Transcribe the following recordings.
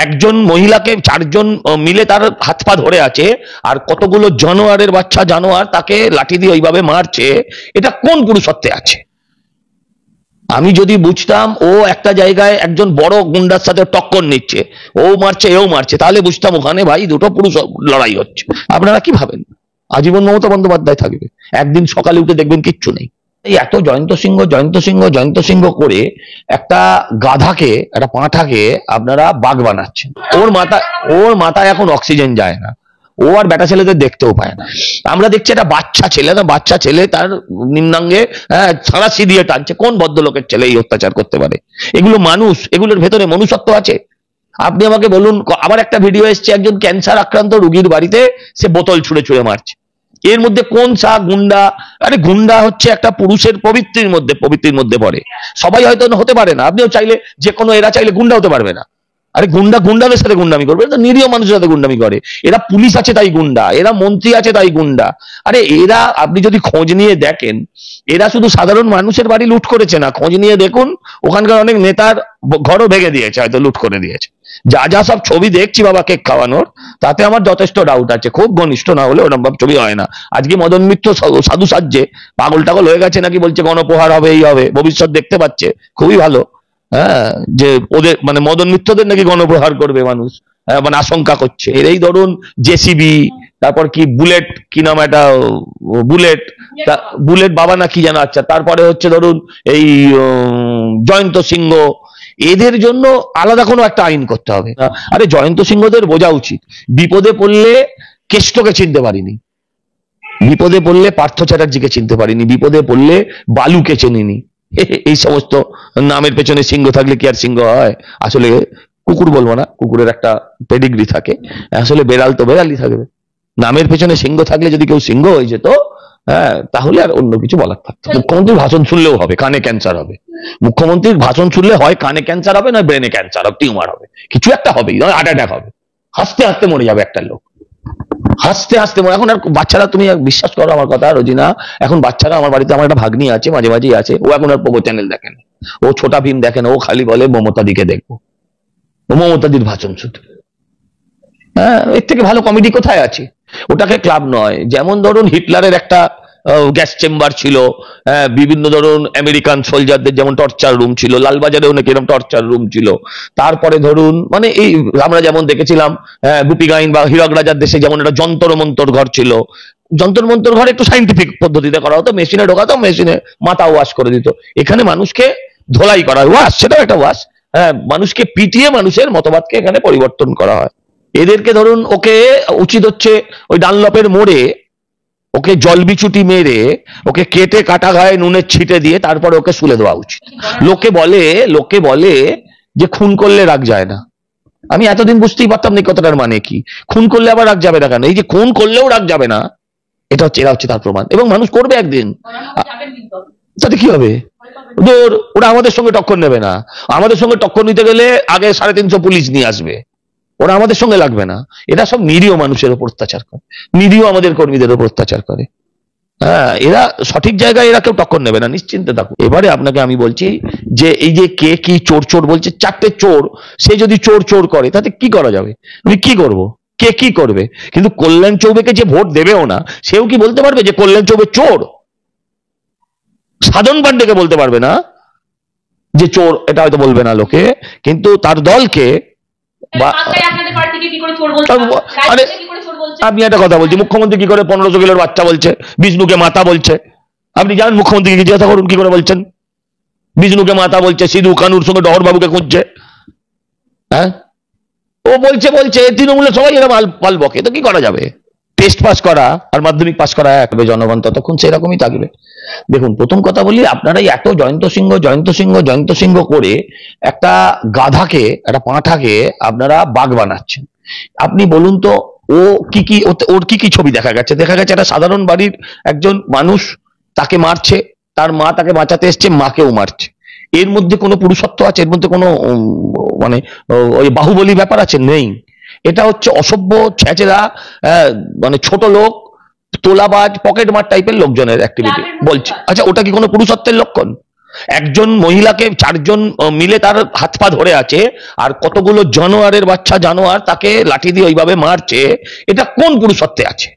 একজন মহিলাকে চারজন মিলে তার হাত পা ধরে আছে, আর কতগুলো জানোয়ারের বাচ্চা জানোয়ার তাকে লাঠি দিয়ে ওইভাবে মারছে, এটা কোন পুরুষত্বে আছে? আমি যদি বুঝতাম ও একটা জায়গায় একজন বড় গুন্ডার সাথে টক্কর নিচ্ছে, ও মারছে এও মারছে, তাহলে বুঝতাম ওখানে ভাই দুটো পুরুষ লড়াই হচ্ছে। আপনারা কি ভাবেন আজীবন মমতা বন্দ্যোপাধ্যায় থাকবে? একদিন সকালে উঠে দেখবেন কিচ্ছু নেই। এই এত জয়ন্ত সিংহ জয়ন্ত সিংহ জয়ন্ত সিংহ করে একটা গাধাকে, একটা পাঁঠাকে আপনারা বাঘ বানাচ্ছেন। ওর মাথায় এখন অক্সিজেন যায় না, ও আর বেটা ছেলেদের দেখতেও পায় না। আমরা দেখছি একটা বাচ্চা ছেলে, না বাচ্চা ছেলে তার নিম্নাঙ্গে ছাড়াছি দিয়ে টানছে। কোন ভদ্রলোকের ছেলে এই অত্যাচার করতে পারে? এগুলো মানুষ? এগুলোর ভেতরে মনুষ্যত্ব আছে? আপনি আমাকে বলুন। আবার একটা ভিডিও এসছে, একজন ক্যান্সার আক্রান্ত রোগীর বাড়িতে সে বোতল ছুঁড়ে ছুঁড়ে মারছে। এর মধ্যে কোন সা গুন্ডা? আরে গুন্ডা হচ্ছে একটা পুরুষের পবিত্রের মধ্যে পড়ে। সবাই হয়তো হতে পারে না, আপনিও চাইলে যে কোনো, এরা চাইলে গুন্ডা হতে পারবে না। আরে গুন্ডাদের সাথে গুন্ডামি করবে? এটা নিরীহ মানুষের সাথে গুন্ডামি করে। এরা পুলিশ আছে তাই গুন্ডা, এরা মন্ত্রী আছে তাই গুন্ডা। আরে এরা, আপনি যদি খোঁজ নিয়ে দেখেন, এরা শুধু সাধারণ মানুষের বাড়ি লুট করেছে না, খোঁজ নিয়ে দেখুন ওখানকার অনেক নেতার ঘরও ভেঙে দিয়েছে, হয়তো লুট করে দিয়েছে। যা যা সব ছবি দেখছি বাবা কেক খাওয়ানোর, তাতে আমার যথেষ্ট ডাউট আছে। খুব ঘনিষ্ঠ না হলে ওরকম ভাব ছবি হয় না। আজকে মদন মিত্র সাধু সাজ্জে পাগল টাগল হয়ে গেছে নাকি, বলছে গণপ্রহার হবে, এই হবে, ভবিষ্যৎ দেখতে পাচ্ছে, খুবই ভালো। হ্যাঁ, যে ওদের মানে মদন মিত্রদের নাকি গণপ্রহার করবে মানুষ, মানে আশঙ্কা করছে। এরাই ধরুন জেসিবি, তারপর কি বুলেট, কি নাম একটা বুলেট বাবা না কি যেন, আচ্ছা, তারপরে হচ্ছে ধরুন এই জয়ন্ত সিংহ, এদের জন্য আলাদা কোনো একটা আইন করতে হবে। আরে জয়ন্ত সিংহদের বোঝা উচিত, বিপদে পড়লে কেষ্টকে চিনতে পারিনি, বিপদে পড়লে পার্থ চ্যাটার্জিকে চিনতে পারিনি, বিপদে পড়লে বালুকে চেনিনি। এই সমস্ত নামের পেছনে সিংহ থাকলে কি আর সিংহ হয়? আসলে কুকুর বলবো না, কুকুরের একটা পেডিগ্রি থাকে, আসলে বেড়াল তো বেড়ালই থাকবে। নামের পেছনে সিংহ থাকলে যদি কেউ সিংহ হয়ে যেত, হ্যাঁ, তাহলে আর অন্য কিছু বলার থাকতো। মুখ্যমন্ত্রীর ভাষণ শুনলেও হবে কানে ক্যান্সার হবে, মুখ্যমন্ত্রীর ভাষণ শুনলে হয় কানে ক্যান্সার হবে, না ব্রেনে ক্যান্সার হবে, টিউমার হবে, কিছু একটা হবেই, নয় হার্ট অ্যাটাক হবে। হাসতে হাসতে মরে যাবে একটা লোক, হাসতে হাসতে। এখন আর বাচ্চারা, তুমি বিশ্বাস করো আমার কথা রোজিনা, এখন বাচ্চারা, আমার বাড়িতে আমার একটা ভাগ্নি আছে, মাঝে মাঝেই আছে, ও এখন আর পোগো চ্যানেল দেখে না, ও ছোটা ভীম দেখে না, ও খালি বলে মমতা দিকে দেখবো, মমতাদির ভাষণ শুধু। হ্যাঁ, এর থেকে ভালো কমেডি কোথায় আছে? ওটাকে ক্লাব নয়। যেমন ধরুন হিটলারের একটা গ্যাস চেম্বার ছিল, বিভিন্ন ধরুন আমেরিকান সোলজারদের যেমন টর্চার রুম ছিল, লালবাজারেও নাকি এরকম টর্চার রুম ছিল। তারপরে ধরুন মানে এই আমরা যেমন দেখেছিলাম গুপি গাইন বা হীরক রাজার দেশে যেমন একটা যন্তর মন্তর ঘর ছিল। যন্তর মন্তর ঘর একটু সাইন্টিফিক পদ্ধতিতে করা হতো, মেশিনে ঢোকাতো, মেশিনে মাথা ওয়াশ করে দিত। এখানে মানুষকে ধোলাই করা হয়, ওয়াশ, সেটাও একটা ওয়াশ। হ্যাঁ, মানুষকে পিটিয়ে মানুষের মতবাদকে এখানে পরিবর্তন করা হয়। এদেরকে ধরুন, ওকে উচিত হচ্ছে ওই ডানলপের মোড়ে ওকে জল বিচুটি মেরে, ওকে কেটে কাটা গায়ে নুনের ছিটে দিয়ে তারপরে ওকে শুলে দেওয়া উচিত। লোকে বলে যে খুন করলে রাগ যায় না। আমি এতদিন বুঝতেই পারতাম না কথাটার মানে কি। খুন করলে আবার রাগ যাবে না কেন? এই যে খুন করলেও রাগ যাবে না, এরা হচ্ছে তার প্রমাণ। এবং মানুষ করবে একদিন, তাতে কি হবে? ওরা আমাদের সঙ্গে টক্কর নেবে না। আমাদের সঙ্গে টক্কর নিতে গেলে আগে 350 পুলিশ নিয়ে আসবে, ওরা আমাদের সঙ্গে লাগবে না। এরা সব নিরীহ মানুষের উপর অত্যাচার করে, নিরীহ আমাদের কর্মীদের উপর অত্যাচার করে। হ্যাঁ, এরা সঠিক জায়গায় এরা কেউ টক্কর নেবে না, নিশ্চিন্তে থাকুন। এবারে আপনাকে আমি বলছি যে এই যে কে কি চোর চোর বলছে, 4টে চোর, সে যদি চোর চোর করে তাতে কি করা যাবে? আমি কি করব? কে কি করবে? কিন্তু কল্যাণ চৌবেকে যে ভোট দেবেও না, সেও কি বলতে পারবে যে কল্যাণ চৌবে চোর? সাধন পাণ্ডেকে বলতে পারবে না যে চোর, এটা হয়তো বলবে না লোকে, কিন্তু তার দলকে। আপনি একটা কথা বলছি, মুখ্যমন্ত্রী কি করে 1500 কিলোর বাচ্চা বলছে, বিষ্ণুকে মাতা বলছে? আপনি জানেন মুখ্যমন্ত্রীকে জিজ্ঞাসা করুন কি করে বলছেন। বিষ্ণুকে মাতা বলছে, সিধু কানুর সঙ্গে ডহর বাবুকে খুঁজছে। হ্যাঁ, ও বলছে তৃণমূলের সবাই এরা পাল বকে, তো কি করা যাবে? টেস্ট পাস করা আর মাধ্যমিক পাস করা এক, জনগণ ততক্ষণ সেরকমই থাকবে। দেখুন, প্রথম কথা বলি, আপনারাই এত জয়ন্ত সিংহ করে একটা গাধাকে, একটা পাঁঠাকে আপনারা বাঘ বানাচ্ছেন। আপনি বলুন তো, ওর কি কি ছবি দেখা গেছে? একটা সাধারণ বাড়ির একজন মানুষ, তাকে মারছে, তার মা তাকে বাঁচাতে এসছে, মাকেও মারছে। এর মধ্যে কোনো পুরুষত্ব আছে? এর মধ্যে কোনো মানে ওই বাহুবলী ব্যাপার আছে? নেই। এটা হচ্ছে অসভ্য, ছেঁচড়া, মানে ছোট লোক, তোলাবাজ, পকেট মার টাইপের লোকজনের অ্যাক্টিভিটি বলছে। আচ্ছা, ওটা কি কোনো পুরুষত্বের লক্ষণ? একজন মহিলাকে চারজন মিলে তার হাত পা ধরে আছে, আর কতগুলো জানোয়ারের বাচ্চা জানোয়ার তাকে লাঠি দিয়ে ওইভাবে মারছে, এটা কোন পুরুষত্বে আছে?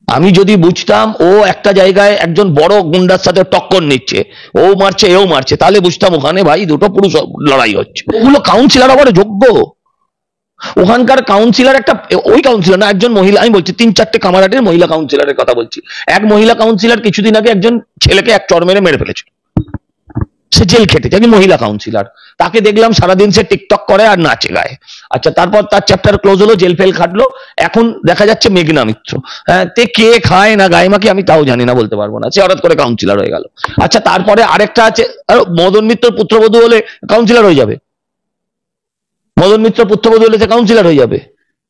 আমি যদি বুঝতাম ও একটা জায়গায় একজন বড় গুন্ডার সাথে টক্কর নিচ্ছে, ও মারছে এও মারছে, তাহলে বুঝতাম ওখানে ভাই দুটো পুরুষ লড়াই হচ্ছে। ওগুলো কাউন্সিলর আবার যোগ্য, ওখানকার কাউন্সিলর একটা, ওই কাউন্সিলর না, একজন মহিলা, আমি বলছি 3-4টে কামারহাটির মহিলা কাউন্সিলরের কথা বলছি। এক মহিলা কাউন্সিলর কিছুদিন আগে একজন ছেলেকে এক চড় মেরে ফেলেছিল, সে জেল খেটেছে, একজন মহিলা কাউন্সিলর। তাকে দেখলাম সারাদিন সে টিকটক করে আর নাচে গায়ে। আচ্ছা, তারপর তার চ্যাপ্টার ক্লোজ হলো, জেল ফেল খাটলো, এখন দেখা যাচ্ছে মেঘনা মিত্র। হ্যাঁ, তে কে খায় না গায়ে মাকে আমি তাও জানি না, বলতে পারবো না, সে হঠাৎ করে কাউন্সিলর হয়ে গেল। আচ্ছা, তারপরে আরেকটা আছে, মদন মিত্রর পুত্রবধূ হলে কাউন্সিলর হয়ে যাবে, মদন মিত্র পুত্রবধূ হলে সে কাউন্সিলর হয়ে যাবে।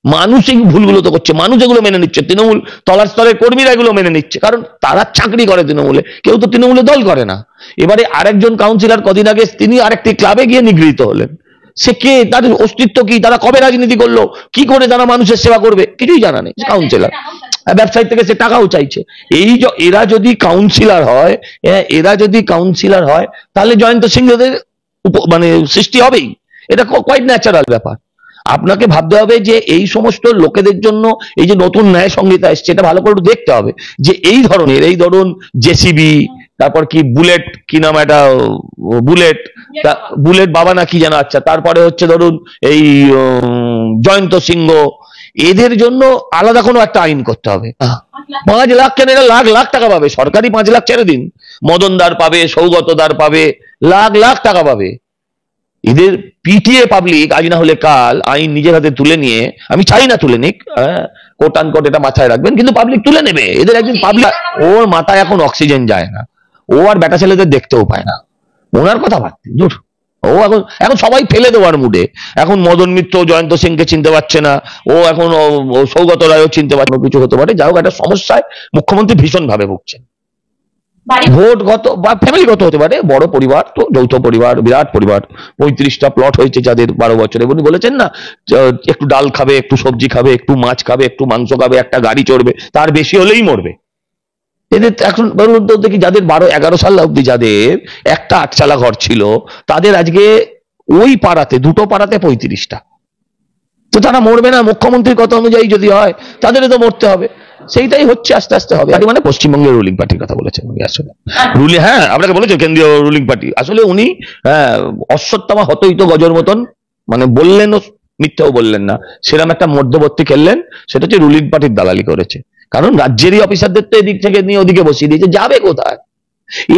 মানুষ এই ভুলগুলো তো করছে, মানুষ এগুলো মেনে নিচ্ছে, তৃণমূল তলার স্তরের কর্মীরা এগুলো মেনে নিচ্ছে, কারণ তারা চাকরি করে তৃণমূলে, কেউ তো তৃণমূলে দল করে না। এবারে আরেকজন কাউন্সিলর কদিন আগে তিনি আরেকটি ক্লাবে গিয়ে নিগৃহীত হলেন। সে কে, তার অস্তিত্ব কি, তারা কবে রাজনীতি করলো, কি করে তারা মানুষের সেবা করবে, কিছুই জানা নেই। কাউন্সিলর ব্যবসায়ী থেকে সে টাকাও চাইছে। এই এরা যদি কাউন্সিলর হয়, এরা যদি কাউন্সিলর হয়, তাহলে জয়ন্ত সিংহদের মানে সৃষ্টি হবেই, এটা কোয়াইট ন্যাচারাল ব্যাপার। আপনাকে ভাবতে হবে যে এই সমস্ত লোকেদের জন্য এই যে নতুন ন্যায় সংহিতা এসছে, এটা ভালো করে দেখতে হবে যে এই ধরনের, এই ধরুন জেসিবি, তারপর কি বুলেট, কি নাম এটা, বুলেট, বুলেট বাবা না কি যেন, আচ্ছা, তারপরে হচ্ছে ধরুন এই জয়ন্ত সিংহ, এদের জন্য আলাদা কোনো একটা আইন করতে হবে। 5 লাখ কেন, এরা লাখ লাখ টাকা পাবে, সরকারি 5 লাখ ছেড়ে দিন, মদনদার পাবে, সৌগতদার পাবে, লাখ লাখ টাকা পাবে। এদের পিটিএ পাবলিক আজ না হলে কাল আইন নিজের হাতে তুলে নিয়ে, আমি চাই না তুলে নিক, কোট আন কোট, এটা মাথায় রাখবেন, কিন্তু পাবলিক তুলে নেবে এদের একদিন। পাবলিক, ওর মাথায় এখন অক্সিজেন যায় না, ও আর বেটা ছেলেদের দেখতেও পায় না, ওনার কথা ভাবতে দূর। ও এখন এখন সবাই ফেলে দেওয়ার মুডে, এখন মদন মিত্র জয়ন্ত সিংকে চিনতে পারছে না, ও এখন সৌগত রায়ও চিনতে পারছে না, কিছু হতে পারে। যাই হোক, একটা সমস্যায় মুখ্যমন্ত্রী ভীষণ ভাবে ভুগছেন। ভোটগত বা ফ্যামিলিগত হতে পারে, বড় পরিবার তো, যৌথ পরিবার, বিরাট পরিবার, 35টা প্লট হয়েছে যাদের 12 বছরে। উনি বলেছেন না, একটু ডাল খাবে, একটু সবজি খাবে, একটু মাছ খাবে, একটু মাংস খাবে, একটা গাড়ি চড়বে, তার বেশি হলেই মরবে। এদের এখন দেখি যাদের 12-11 সাল অব্দি যাদের একটা 8 চালা ঘর ছিল, তাদের আজকে ওই পাড়াতে, দুটো পাড়াতে 35টা। তো তারা মরবে না? মুখ্যমন্ত্রীর কথা অনুযায়ী যদি হয়, তাদেরও তো মরতে হবে। সেইটাই হচ্ছে, আস্তে আস্তে হবে। মানে পশ্চিমবঙ্গের রুলিং পার্টির কথা বলেছেন উনি, আসলে হ্যাঁ আপনাকে বলেছেন কেন্দ্রীয় রুলিং পার্টি, আসলে উনি অশ্বত্থামা হতই তো গজর মতন, মানে বললেন মিথ্যাও বললেন না, সেরকম একটা মধ্যবর্তী খেললেন, সেটা হচ্ছে রুলিং পার্টির দালালি করেছে। কারণ রাজ্যেরই অফিসারদের তো এদিক থেকে নিয়ে ওদিকে বসিয়ে দিয়েছে, যাবে কোথায়?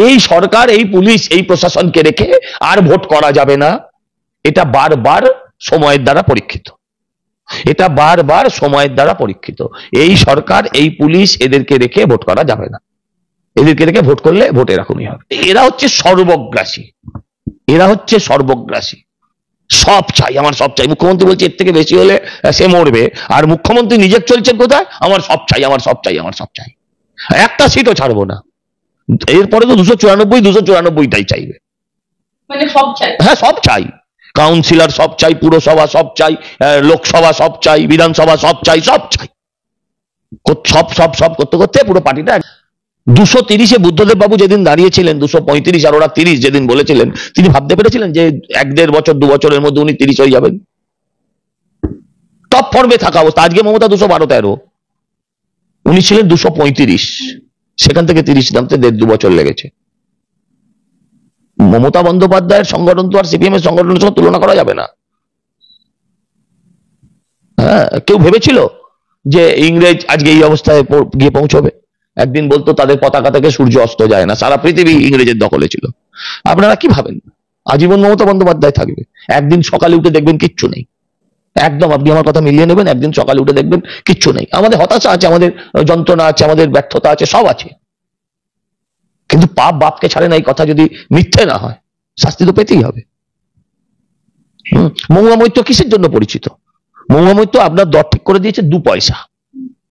এই সরকার, এই পুলিশ, এই প্রশাসনকে রেখে আর ভোট করা যাবে না, এটা বারবার সময়ের দ্বারা পরীক্ষিত, এটা বারবার সময়ের দ্বারা পরীক্ষিত। এই সরকার, এই পুলিশ, এদেরকে রেখে ভোট করা যাবে না, এদেরকে রেখে ভোট করলে ভোট এরকমই হবে। এরা হচ্ছে সর্বগ্রাসী, এরা হচ্ছে সর্বগ্রাসী, সব চাই, আমার সব চাই। মুখ্যমন্ত্রী বলছে এর থেকে বেশি হলে সে মরবে, আর মুখ্যমন্ত্রী নিজে চলছেন কোথায়, আমার সব চাই, আমার সব চাই, আমার সব চাই, একটা সিটও ছাড়বো না। এরপরে তো 294টাই চাইবে, মানে সব চাই, হ্যাঁ সব চাই, কাউন্সিলর সব চাই, পুরসভা সব চাই, লোকসভা সব চাই, বিধানসভা সব চাই, সব চাই, সব সব সব করতে করতে পুরো পার্টিটা 230-এ বুদ্ধদেব বাবু যেদিন দাঁড়িয়েছিলেন, 235 আর ওরা 30 যেদিন বলেছিলেন, তিনি ভাবতে পেরেছিলেন যে 1-1.5 বছর 2 বছরের মধ্যে উনি 30 হয়ে যাবেন? টপ ফর্মে থাকা অবস্থা, আজকে মমতা 212-13, উনি ছিলেন 235, সেখান থেকে 30 নামতে 1.5-2 বছর লেগেছে। মমতা বন্দ্যোপাধ্যায়ের সংগঠন তো আর সিপিএম এর সংগঠনের সঙ্গে তুলনা করা যাবে না। হ্যাঁ, কেউ ভেবেছিল যে ইংরেজ আজকে এই অবস্থায় গিয়ে পৌঁছবে? একদিন বলতো তাদের পতাকা থেকে সূর্য অস্ত যায় না, সারা পৃথিবী ইংরেজের দখলে ছিল। আপনারা কি ভাবেন আজীবন মমতা বন্দ্যোপাধ্যায় থাকবে? একদিন সকালে উঠে দেখবেন কিচ্ছু নেই, একদম, আপনি আমার কথা মিলিয়ে নেবেন, একদিন সকালে উঠে দেখবেন কিচ্ছু নেই। আমাদের হতাশা আছে, আমাদের যন্ত্রণা আছে, আমাদের ব্যর্থতা আছে, সব আছে, কিন্তু পাপ বাপকে ছাড়ে না, এই কথা যদি মিথ্যে না হয়, শাস্তি তো পেতেই হবে। মহুয়া মৈত্র কিসের জন্য পরিচিত? মহুয়া মৈত্র আপনার দর ঠিক করে দিয়েছে 2 পয়সা।